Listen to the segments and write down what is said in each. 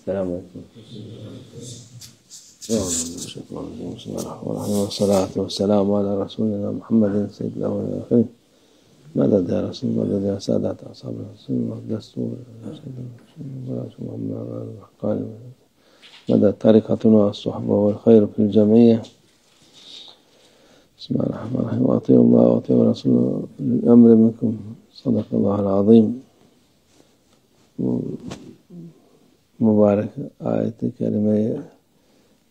السلام عليكم. بسم الله الرحمن الرحيم والصلاة والسلام على رسولنا محمد سيد الأولين والآخرين. مدد يا رسول مدد يا سادة أصحاب الرسول دستور مدد طريقتنا والصحبة والخير في الجميع. بسم الله الرحمن الرحيم. وأطيعوا الله وأطيعوا رسوله الأمر منكم. صدق الله العظيم. Mübarek ayet-i kerimeyi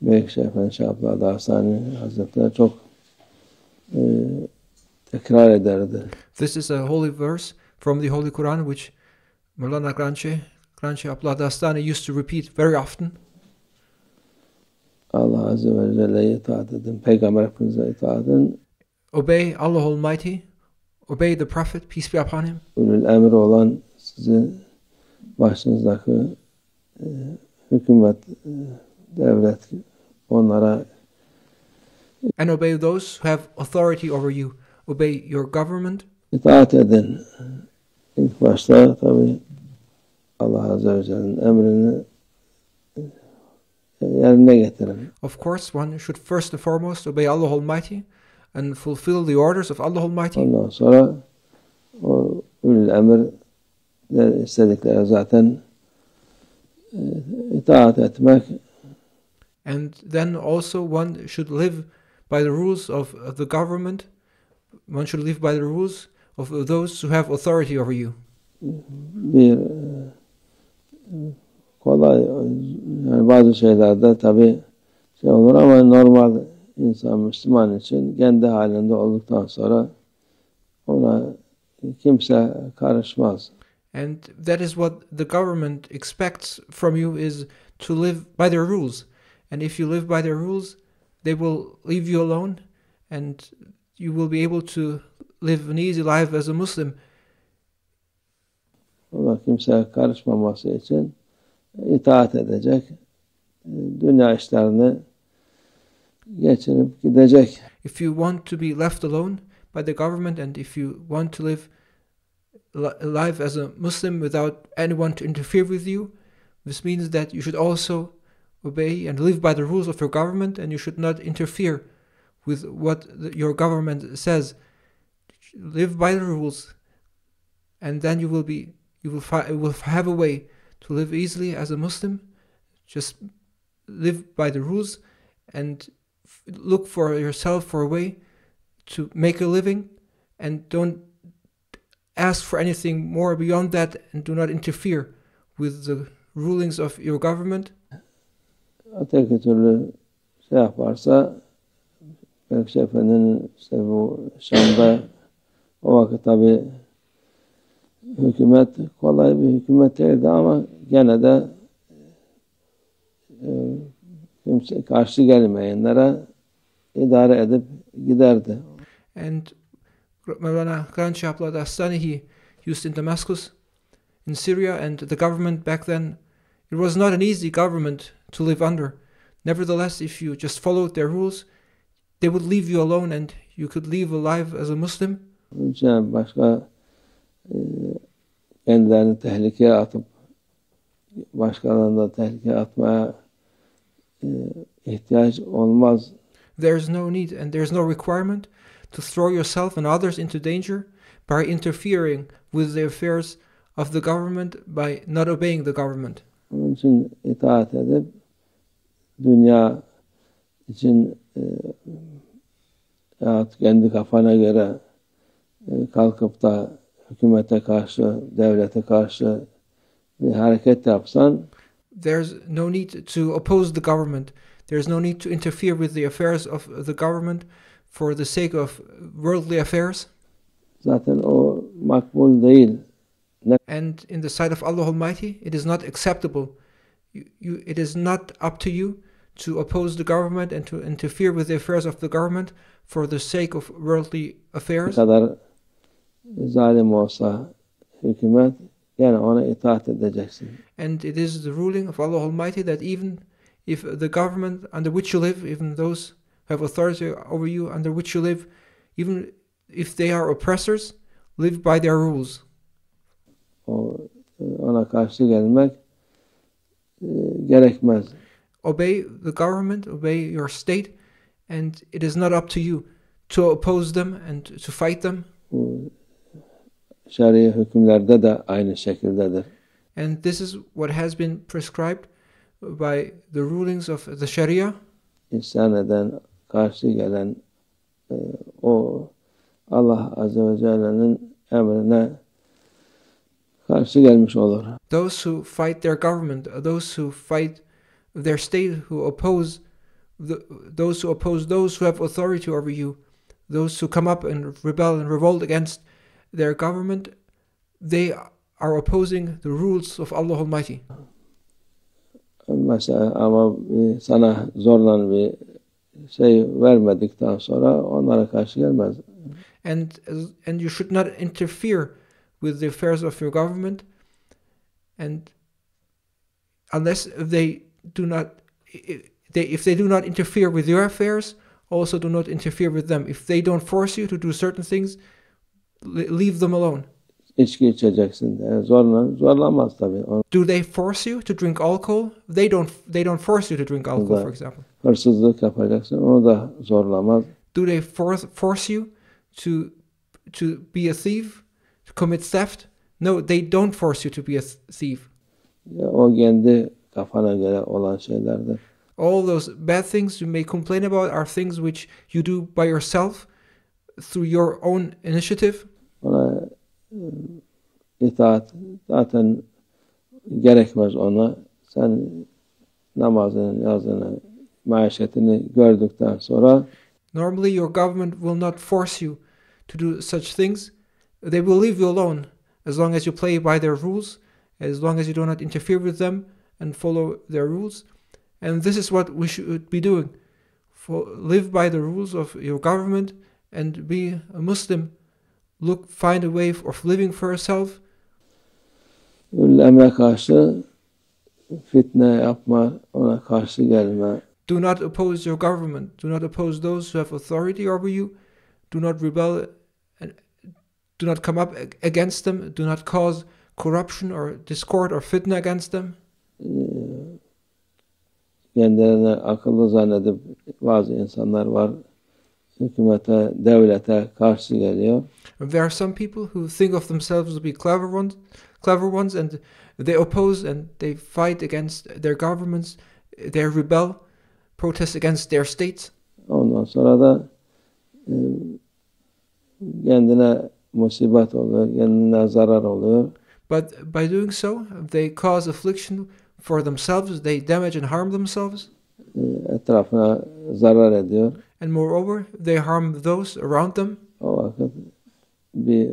Büyük Şeyh Efendi Şeyh Abdullah Dağıstani Hazretleri çok tekrar ederdi. This is a holy verse from the Holy Quran which Maulana Granche Abdullah Dağıstani used to repeat very often. Allah Azze ve Celle'ye itaat edin, Peygamber Efendimiz'e itaat edin. Obey Allah Almighty, obey the Prophet, peace be upon him. Ulul emir olan sizin başınızdaki hükümet, devlet, onlara And obey those who have authority over you. Obey your government. itaat edin. İlk başta tabi Allah Azze ve Celle'nin emrini yerine getirin. Of course, one should first and foremost obey Allah Almighty and fulfill the orders of Allah Almighty. Ondan sonra o ulul emir istedikleri zaten itaat etmek. And then also one should live by the rules of the government. One should live by the rules of those who have authority over you. Bir kolay yani bazı şeylerde tabi şey olur ama normal insan Müslüman için kendi halinde olduktan sonra ona kimse karışmaz. And that is what the government expects from you, is to live by their rules. And if you live by their rules, they will leave you alone and you will be able to live an easy life as a Muslim. Ona kimseye karışmaması için itaat edecek, dünya işlerini geçirip gidecek. If you want to be left alone by the government and if you want to live a life as a Muslim without anyone to interfere with you, this means that you should also obey and live by the rules of your government, and you should not interfere with what your government says. Live by the rules, and then you will have a way to live easily as a Muslim. Just live by the rules and look for yourself for a way to make a living, and don't ask for anything more beyond that, and do not interfere with the rulings of your government. Öteki türlü şey yaparsa Büyük Efendi'nin işte bu Şam'da o vakit tabi hükümet kolay bir hükümet değildi ama gene de kimse karşı gelmeyenlere idare edip giderdi. And Maulana Granche Abdullah Dağıstani, he used in Damascus, in Syria, and the government back then, it was not an easy government to live under. Nevertheless, if you just followed their rules, they would leave you alone and you could live a life as a Muslim. Başka kendilerini tehlikeye atıp başkalarını da tehlikeye atmaya ihtiyaç olmaz. There's no need and there's no requirement to throw yourself and others into danger by interfering with the affairs of the government, by not obeying the government. Onun için itaat edip dünya için kendi kafana göre kalkıp da hükümete karşı, devlete karşı bir hareket yapsan, there's no need to oppose the government. There's no need to interfere with the affairs of the government for the sake of worldly affairs. Zaten o makbul değil. And in the sight of Allah Almighty, it is not acceptable. It is not up to you to oppose the government and to interfere with the affairs of the government for the sake of worldly affairs. Ne kadar zalim olsa hükümet, yani ona itaat edeceksin. And it is the ruling of Allah Almighty that even if the government under which you live, even those who have authority over you under which you live, even if they are oppressors, live by their rules. Ona karşı gelmek gerekmez. Obey the government, obey your state, and it is not up to you to oppose them and to fight them. Bu şer'i hükümlerde de aynı şekildedir. And this is what has been prescribed by the rulings of the Sharia. İsyan eden, karşı gelen o Allah Azze ve Celle'nin emrine karşı gelmiş olur. Those who fight their government, those who fight their state, who oppose those who have authority over you, those who come up and rebel and revolt against their government, they are opposing the rules of Allah Almighty. Mesela ama sana zorla bir şey vermedikten sonra onlara karşı gelmez. And you should not interfere with the affairs of your government, and unless they do not interfere with your affairs, also do not interfere with them. If they don't force you to do certain things, leave them alone. İçki içeceksin de zorlamaz tabii. Do they force you to drink alcohol? They don't force you to drink alcohol, for example. Hırsızlık yapacaksın, onu da zorlamaz. Do they force you to be a thief, to commit theft? No, they don't force you to be a thief. O kendi kafana göre olan şeylerdir. All those bad things you may complain about are things which you do by yourself through your own initiative. Ona itaat zaten gerekmez ona. Sen namazını, yazını, maişetini gördükten sonra normally your government will not force you to do such things. They will leave you alone as long as you play by their rules, as long as you do not interfere with them and follow their rules. And this is what we should be doing. Live by the rules of your government and be a Muslim. Find a way of living for yourself. Emre karşı fitne yapma, ona karşı gelme. Do not oppose your government. Do not oppose those who have authority over you. Do not rebel and do not come up against them. Do not cause corruption or discord or fitna against them. Kendilerine akıllı zannedip bazı insanlar var, hükümete, devlete karşı geliyor. There are some people who think of themselves to be clever ones, and they oppose and they fight against their governments. They rebel, protest against their states. Ondan sonra da kendine musibet oluyor, kendine zarar oluyor. But by doing so, they cause affliction for themselves. They damage and harm themselves. Etrafına zarar ediyor. And moreover, they harm those around them. O vakit bir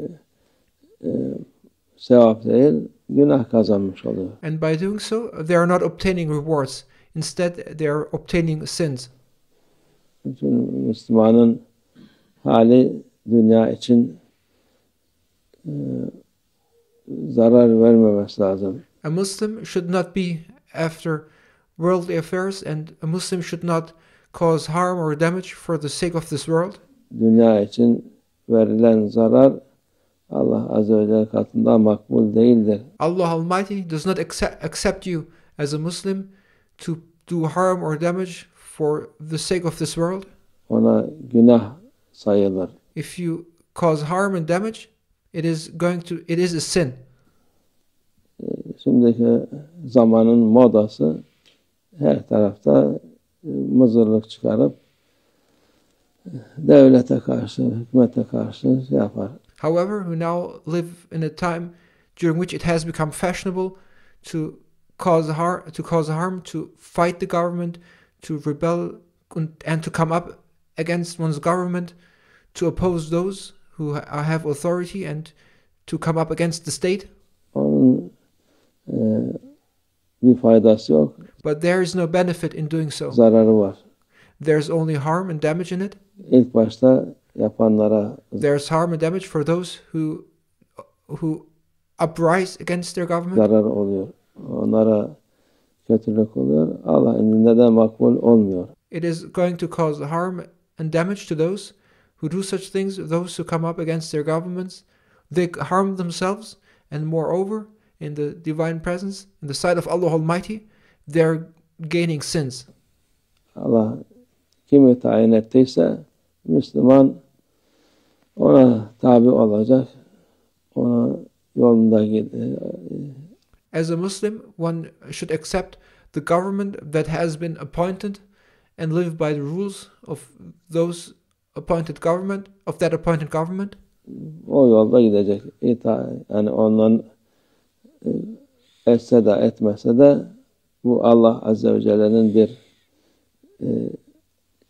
sevap değil, günah kazanmış oluyor. And by doing so, they are not obtaining rewards. Instead, they are obtaining sins. Çünkü Müslümanın hali dünya için zarar vermemesi lazım. A Muslim should not be after worldly affairs, and a Muslim should not cause harm or damage for the sake of this world. Dünya için verilen zarar Allah Azze ve Celle katında makbul değildir. Allah Almighty does not accept you as a Muslim to do harm or damage for the sake of this world. Ona günah sayılır. If you cause harm and damage, it is a sin. Şimdiki zamanın modası her tarafta mızırlık çıkarıp devlete karşı, hükümete karşı yapar. However, we now live in a time during which it has become fashionable to cause harm, to fight the government, to rebel, and to come up against one's government, to oppose those who have authority, and to come up against the state. Onun bir faydası yok. But there is no benefit in doing so. Zararı var. There's only harm and damage in it. İlk başta yapanlara there's harm and damage for those who uprise against their government. Zarar oluyor. Onlara kötülük oluyor. Allah indinde de makbul olmuyor. It is going to cause harm and damage to those who do such things, those who come up against their governments. They harm themselves, and moreover, in the divine presence, in the sight of Allah Almighty, they're gaining sins. Allah kimi tayin ettiyse Müslüman ona tabi olacak, ona yolunda As a Muslim, one should accept the government that has been appointed and live by the rules of those appointed government, of that appointed government. O yolda gidecek. Yani ondan etse de etmese de bu Allah Azze ve Celle'nin bir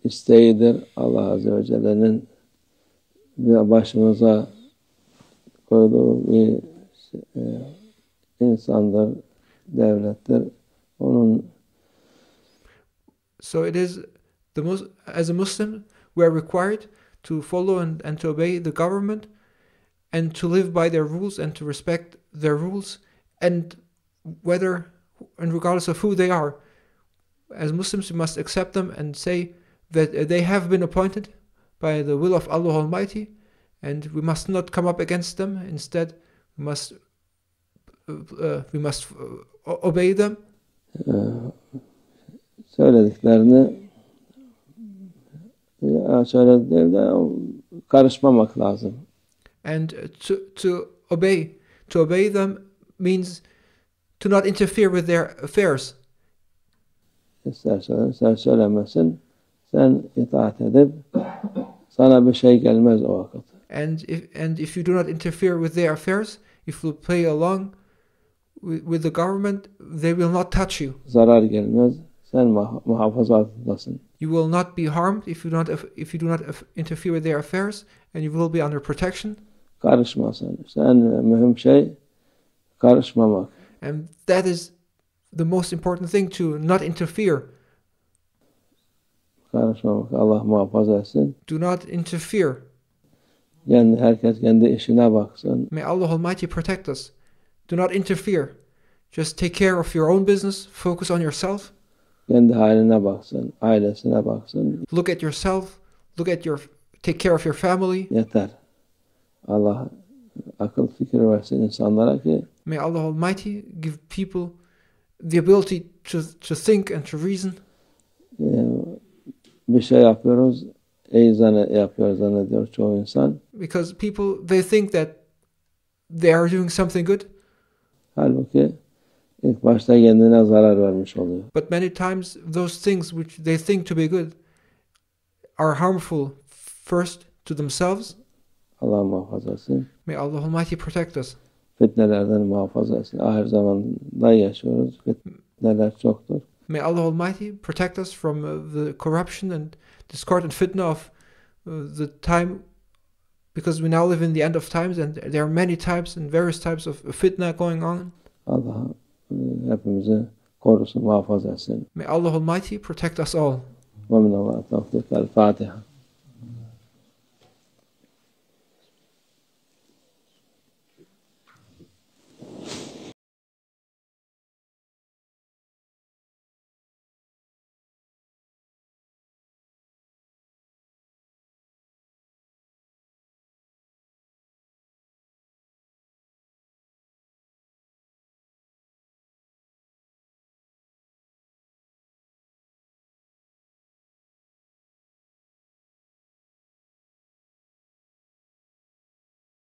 isteğidir. Allah Azze ve Celle'nin başımıza koyduğu bir insandır, devlettir. Onun So it is as a Muslim, we are required to follow and to obey the government and to live by their rules and to respect their rules, and whether and regardless of who they are. As Muslims, we must accept them and say that they have been appointed by the will of Allah Almighty, and we must not come up against them. Instead, we must obey them. Söylediklerini söylediklerine karışmamak lazım. And to obey them means to not interfere with their affairs. İster söylemesin, sen itaat edip sana bir şey gelmez o vakit. And if you do not interfere with their affairs, if you play along with the government, they will not touch you. Zarar gelmez. Sen muhafaza altındasın. You will not be harmed if you do not interfere with their affairs, and you will be under protection. Karışmasın. Sen mühim şey karışmamak. And that is the most important thing, to not interfere. Karışmamak. Allah muhafaza etsin. Do not interfere. Yani herkes kendi işine baksın. May Allah Almighty protect us. Do not interfere. Just take care of your own business. Focus on yourself. Kendi haline baksın, ailesine baksın. Look at yourself. Take care of your family. Yeter. Allah akıl fikir versin insanlara ki May Allah Almighty give people the ability to think and to reason. Bir şey yapıyoruz, yapıyoruz zannediyor çoğu insan. Because people, they think that they are doing something good. Halbuki ilk başta kendine zarar vermiş oluyor. But many times those things which they think to be good are harmful first to themselves. Allah muhafaza etsin. May Allah Almighty protect us. Fitnelerden muhafaza etsin. Ahir zamanda yaşıyoruz. Fitneler çoktur. May Allah Almighty protect us from the corruption and discord and fitna of the time, because we now live in the end of times, and there are many types and various types of fitna going on. Allah hepimizi korusun, muhafaza etsin. May Allah Almighty protect us all. Ve minallah tevfik. El Fatiha.